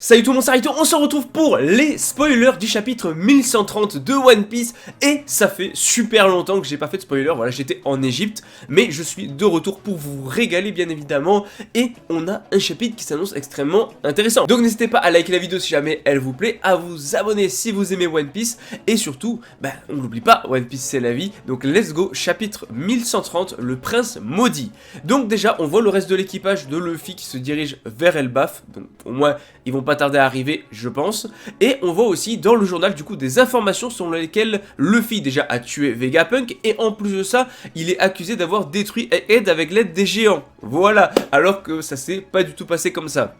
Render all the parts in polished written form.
Salut tout le monde, c'est Raito, on se retrouve pour les spoilers du chapitre 1130 de One Piece. Et ça fait super longtemps que j'ai pas fait de spoiler, voilà, j'étais en Égypte, mais je suis de retour pour vous régaler bien évidemment. Et on a un chapitre qui s'annonce extrêmement intéressant. Donc n'hésitez pas à liker la vidéo si jamais elle vous plaît, à vous abonner si vous aimez One Piece. Et surtout, on n'oublie pas, One Piece c'est la vie. Donc let's go, chapitre 1130, le prince maudit. Donc déjà, on voit le reste de l'équipage de Luffy qui se dirige vers Elbaf. Donc pour moi, ils vont pas tarder à arriver, je pense. Et on voit aussi dans le journal du coup des informations selon lesquelles Luffy déjà a tué Vegapunk et en plus de ça, il est accusé d'avoir détruit Egghead avec l'aide des géants. Voilà, alors que ça s'est pas du tout passé comme ça.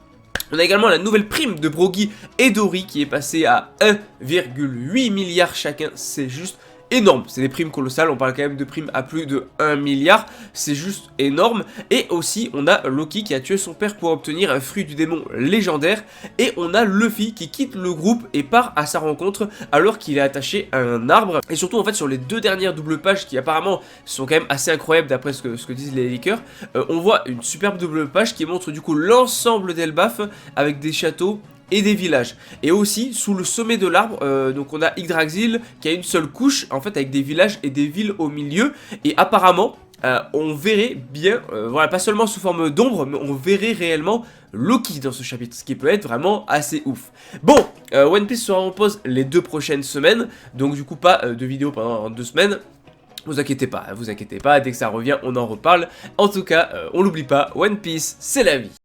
On a également la nouvelle prime de Brogy et Dory qui est passée à 1,8 milliard chacun, c'est juste énorme, c'est des primes colossales, on parle quand même de primes à plus de 1 milliard, c'est juste énorme. Et aussi on a Loki qui a tué son père pour obtenir un fruit du démon légendaire. Et on a Luffy qui quitte le groupe et part à sa rencontre alors qu'il est attaché à un arbre. Et surtout en fait sur les deux dernières doubles pages qui apparemment sont quand même assez incroyables d'après ce que disent les leakers, on voit une superbe double page qui montre du coup l'ensemble d'Elbaf avec des châteaux et des villages. Et aussi sous le sommet de l'arbre, donc on a Yggdrasil qui a une seule couche en fait avec des villages et des villes au milieu. Et apparemment on verrait bien, voilà, pas seulement sous forme d'ombre, mais on verrait réellement Loki dans ce chapitre, ce qui peut être vraiment assez ouf. Bon, One Piece sera en pause les 2 prochaines semaines, donc du coup pas de vidéo pendant 2 semaines. Vous inquiétez pas, dès que ça revient on en reparle. En tout cas, on l'oublie pas, One Piece c'est la vie.